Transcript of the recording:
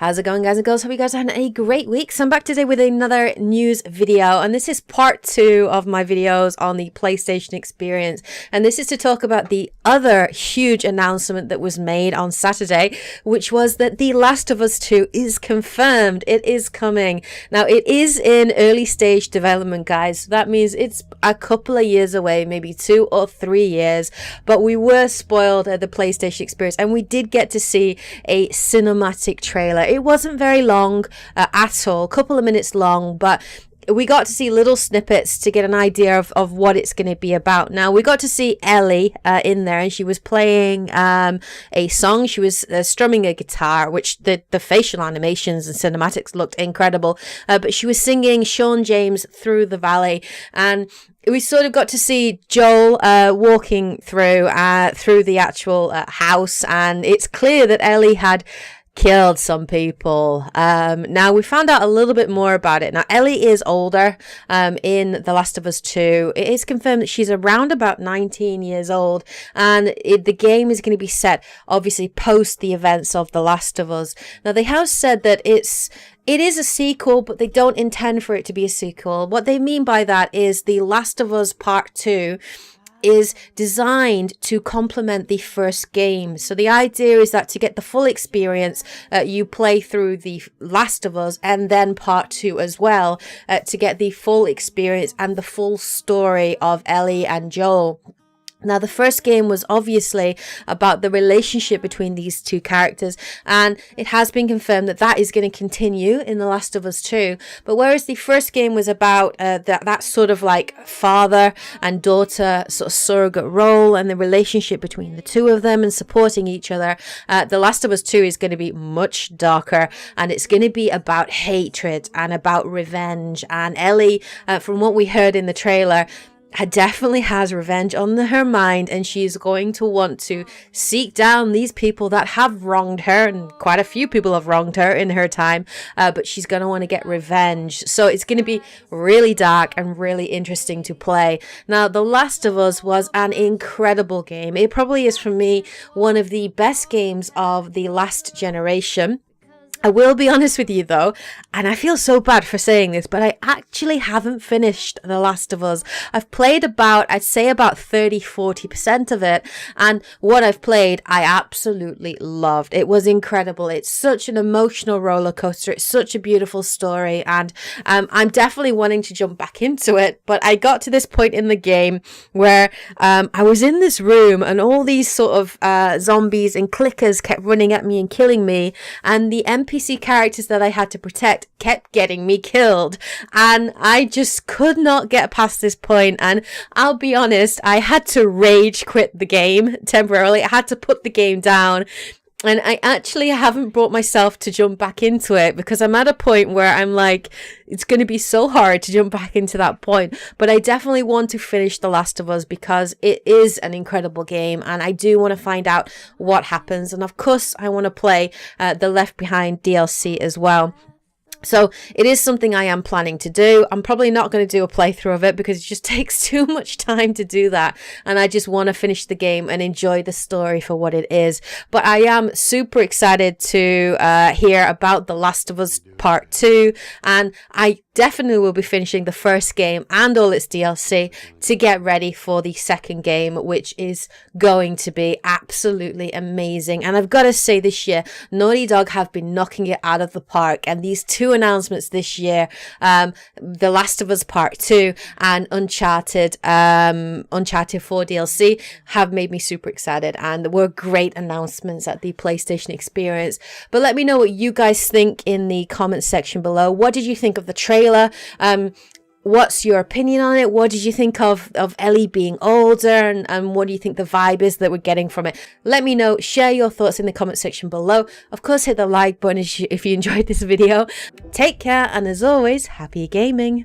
How's it going, guys and girls? Hope you guys are having a great week. So I'm back today with another news video, and this is part 2 of my videos on the PlayStation experience. And this is to talk about the other huge announcement that was made on Saturday, which was that The Last of Us 2 is confirmed. It is coming. Now, it is in early stage development, guys. So that means it's a couple of years away, maybe 2 or 3 years. But we were spoiled at the PlayStation experience, and we did get to see a cinematic trailer. It wasn't very long at all, a couple of minutes long, but we got to see little snippets to get an idea of what it's going to be about. Now, we got to see Ellie in there, and she was playing a song. She was strumming a guitar, which the facial animations and cinematics looked incredible. But she was singing Sean James Through the Valley, and we sort of got to see Joel walking through the actual house, and it's clear that Ellie had killed some people. Now we found out a little bit more about it. Now Ellie is older in The Last of Us 2. It is confirmed that she's around about 19 years old, and the game is going to be set obviously post the events of The Last of Us. Now they have said that it is a sequel, but they don't intend for it to be a sequel. What they mean by that is The Last of Us Part 2 is designed to complement the first game. So the idea is that to get the full experience, you play through The Last of Us and then Part 2 as well, to get the full experience and the full story of Ellie and Joel. Now, the first game was obviously about the relationship between these two characters, and it has been confirmed that that is going to continue in The Last of Us 2. But whereas the first game was about that sort of like father and daughter sort of surrogate role and the relationship between the two of them and supporting each other, The Last of Us 2 is going to be much darker, and it's going to be about hatred and about revenge. And Ellie, from what we heard in the trailer, definitely has revenge on her mind, and she's going to want to seek down these people that have wronged her, and quite a few people have wronged her in her time, but she's going to want to get revenge. So it's going to be really dark and really interesting to play. Now, The Last of Us was an incredible game. It probably is, for me, one of the best games of the last generation. I will be honest with you though, and I feel so bad for saying this, but I actually haven't finished The Last of Us. I've played I'd say about 30-40% of it, and what I've played I absolutely loved. It was incredible. It's such an emotional roller coaster. It's such a beautiful story, and I'm definitely wanting to jump back into it. But I got to this point in the game where I was in this room, and all these sort of zombies and clickers kept running at me and killing me, and the NPC characters that I had to protect kept getting me killed, and I just could not get past this point. And I'll be honest, I had to rage quit the game temporarily. I had to put the game down, and I actually haven't brought myself to jump back into it because I'm at a point where I'm like, it's going to be so hard to jump back into that point. But I definitely want to finish The Last of Us because it is an incredible game, and I do want to find out what happens. And of course, I want to play the Left Behind DLC as well. So it is something I am planning to do. I'm probably not going to do a playthrough of it because it just takes too much time to do that. And I just want to finish the game and enjoy the story for what it is. But I am super excited to hear about The Last of Us Part 2. And I definitely will be finishing the first game and all its DLC to get ready for the second game, which is going to be absolutely amazing. And I've got to say, this year, Naughty Dog have been knocking it out of the park. And these two announcements this year, The Last of Us Part 2 and Uncharted 4 DLC, have made me super excited, and were great announcements at the PlayStation experience. But let me know what you guys think in the comments section below. What did you think of the trailer? What's your opinion on it? What did you think of Ellie being older, and what do you think the vibe is that we're getting from it? Let me know. Share your thoughts in the comment section below. Of course, hit the like button if you enjoyed this video. Take care, and as always, happy gaming.